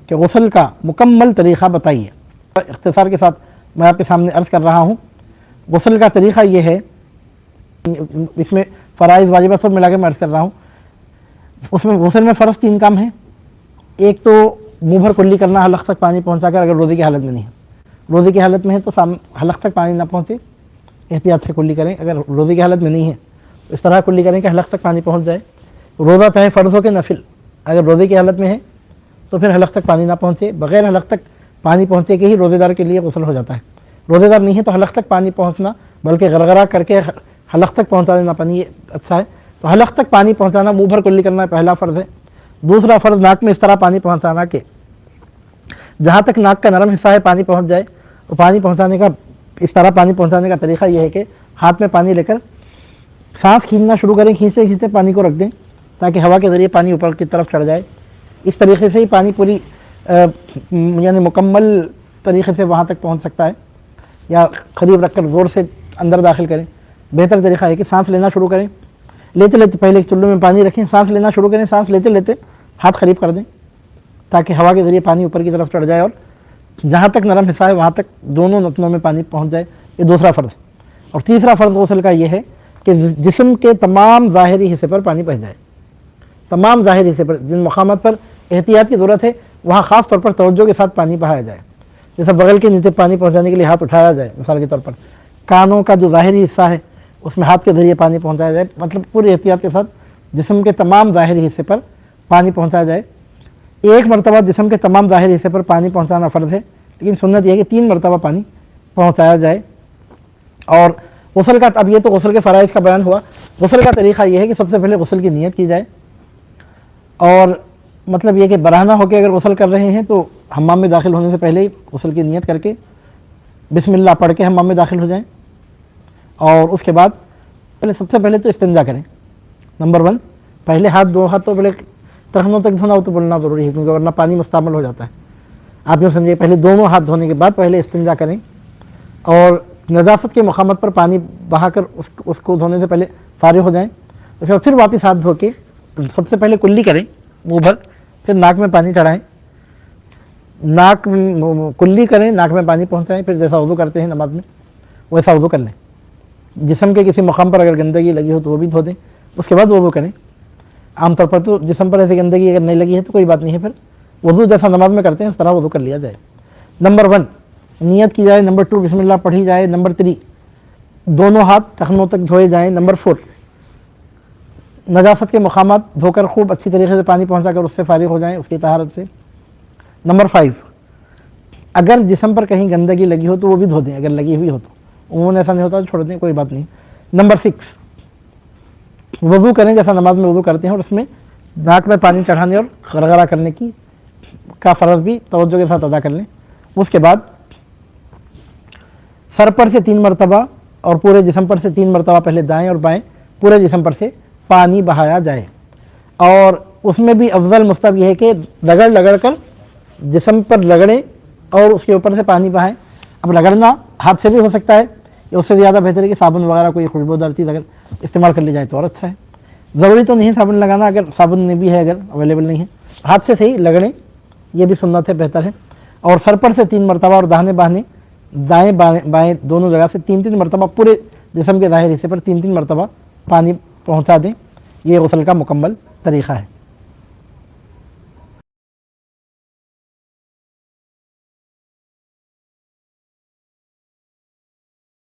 کہ غسل کا مکمل طریقہ بتائیے۔ اختصار کے ساتھ میں آپ کے سامنے عرض کر رہا ہوں، غسل کا طریقہ یہ ہے، اس میں فرائض واجبات سب ملا کے میں عرض کر رہا ہوں۔ اس میں غسل میں فرض 3 کام ہیں۔ ایک تو منہ بھر کلی کرنا حلق تک پانی پہنچا کر، اگر روزے کی حالت میں نہیں ہے، روزے کی حالت میں ہے تو حلق تک پانی نہ پہنچے، احتیاط سے کلی کریں۔ اگر روزے کی حالت میں نہیں ہے تو اس طرح کلی کریں کہ حلق تک پانی پہنچ جائے۔ روزہ چاہے فرض ہو کہ نفل، اگر روزے کی حالت میں ہے تو پھر حلق تک پانی نہ پہنچے، بغیر حلق تک پانی پہنچے کے ہی روزے دار کے لیے غسل ہو جاتا ہے۔ روزے دار نہیں ہے تو حلق تک پانی پہنچنا، بلکہ غرغرہ کر کے حلق تک پہنچا دینا پانی، یہ اچھا ہے۔ تو حلق تک پانی پہنچانا، منہ بھر کلی کرنا پہلا فرض ہے۔ دوسرا فرض ناک میں اس طرح پانی پہنچانا کہ جہاں تک ناک کا نرم حصہ ہے پانی پہنچ جائے۔ اور پانی پہنچانے کا اس طرح پانی پہنچانے کا طریقہ یہ ہے کہ ہاتھ میں پانی لے کر سانس کھینچنا شروع کریں، کھینچتے کھینچتے پانی کو رکھ دیں تاکہ ہوا کے ذریعے پانی اوپر کی طرف چڑھ جائے۔ اس طریقے سے ہی پانی پوری یعنی مکمل طریقے سے وہاں تک پہنچ سکتا ہے، یا قریب رکھ کر زور سے اندر داخل کریں۔ بہتر طریقہ ہے کہ سانس لینا شروع کریں، لیتے لیتے پہلے ایک چلو میں پانی رکھیں، سانس لینا شروع کریں، سانس لیتے لیتے ہاتھ قریب کر دیں تاکہ ہوا کے ذریعے پانی اوپر کی طرف چڑھ جائے اور جہاں تک نرم حصہ ہے وہاں تک دونوں نتنوں میں پانی پہنچ جائے۔ یہ دوسرا فرض ہے۔ اور تیسرا فرض غسل کا یہ ہے کہ جسم کے تمام ظاہری حصے پر پانی بہہ جائے۔ تمام ظاہری حصے پر جن مقامات پر احتیاط کی ضرورت ہے وہاں خاص طور پر توجہ کے ساتھ پانی بہایا جائے۔ جیسے بغل کے نیچے پانی پہنچانے کے لیے ہاتھ اٹھایا جائے، مثال کے طور پر کانوں کا جو ظاہری حصہ ہے اس میں ہاتھ کے ذریعے پانی پہنچایا جائے، مطلب پوری احتیاط کے ساتھ جسم کے تمام ظاہری حصے پر پانی پہنچایا جائے۔ ایک مرتبہ جسم کے تمام ظاہری حصے پر پانی پہنچانا فرض ہے، لیکن سنت یہ ہے کہ 3 مرتبہ پانی پہنچایا جائے۔ اور غسل کا، اب یہ تو غسل کے فرائض کا بیان ہوا۔ غسل کا طریقہ یہ ہے کہ سب سے پہلے غسل کی نیت کی جائے، اور مطلب یہ کہ برہنہ ہو کے اگر غسل کر رہے ہیں تو حمام میں داخل ہونے سے پہلے ہی غسل کی نیت کر کے بسم اللہ پڑھ کے حمام میں داخل ہو جائیں، اور اس کے بعد سب سے پہلے تو استنجا کریں۔ نمبر 1، پہلے دو ہاتھ تو پہلے ٹخنوں تک دھونا ہو تو بولنا ضروری ہے، کیونکہ ورنہ پانی مستعمل ہو جاتا ہے۔ آپ یوں سمجھیے پہلے دونوں ہاتھ دھونے کے بعد پہلے استنجا کریں، اور نجاست کے مقامات پر پانی بہا کر اس کو دھونے سے پہلے فارغ ہو جائیں۔ اس کے بعد پھر واپس ہاتھ دھو کے سب سے پہلے کلی کریں منہ بھر، پھر ناک میں پانی چڑھائیں، کلی کریں، ناک میں پانی پہنچائیں، پھر جیسا وضو کرتے ہیں نماز میں ویسا وضو کر لیں۔ جسم کے کسی مقام پر اگر گندگی لگی ہو تو وہ بھی دھو دیں، اس کے بعد وضو کریں۔ عام طور پر تو جسم پر ایسی گندگی اگر نہیں لگی ہے تو کوئی بات نہیں ہے، پھر وضو جیسا نماز میں کرتے ہیں اس طرح وضو کر لیا جائے۔ نمبر 1 نیت کی جائے، نمبر 2 بسم اللہ پڑھی جائے، نمبر 3 دونوں ہاتھ ٹخنوں تک دھوئے جائیں، نمبر 4 نجاست کے مقامات دھو کر خوب اچھی طریقے سے پانی پہنچا کر اس سے فارغ ہو جائیں، اس کی طہارت سے۔ نمبر 5 اگر جسم پر کہیں گندگی لگی ہو تو وہ بھی دھو دیں، اگر لگی ہوئی ہو تو، عموماً ایسا نہیں ہوتا تو چھوڑ دیں، کوئی بات نہیں۔ نمبر 6 وضو کریں جیسا نماز میں وضو کرتے ہیں، اور اس میں ناک میں پانی چڑھانے اور غرغرہ کرنے کا فرض بھی توجہ کے ساتھ ادا کر لیں۔ اس کے بعد سر پر سے 3 مرتبہ اور پورے جسم پر سے 3 مرتبہ پہلے دائیں اور بائیں پورے جسم پر سے پانی بہایا جائے، اور اس میں بھی افضل مستحب یہ ہے کہ رگڑ کر جسم پر رگڑیں اور اس کے اوپر سے پانی بہائیں۔ اب رگڑنا ہاتھ سے بھی ہو سکتا ہے، اس سے زیادہ بہتر ہے کہ صابن وغیرہ کوئی خوشبودار چیز اگر استعمال کر لی جائے تو اور اچھا ہے۔ ضروری تو نہیں صابن لگانا، اگر صابن نہیں بھی ہے، اگر اویلیبل نہیں ہے، ہاتھ سے صحیح رگڑیں، یہ بھی سنت ہے، بہتر ہے۔ اور سر پر سے 3 مرتبہ اور داہنے باہنے دائیں بائیں دونوں جگہ سے 3 مرتبہ پورے جسم کے ظاہر حصے پر 3 مرتبہ پانی پہنچا دیں۔ یہ غسل کا مکمل طریقہ ہے۔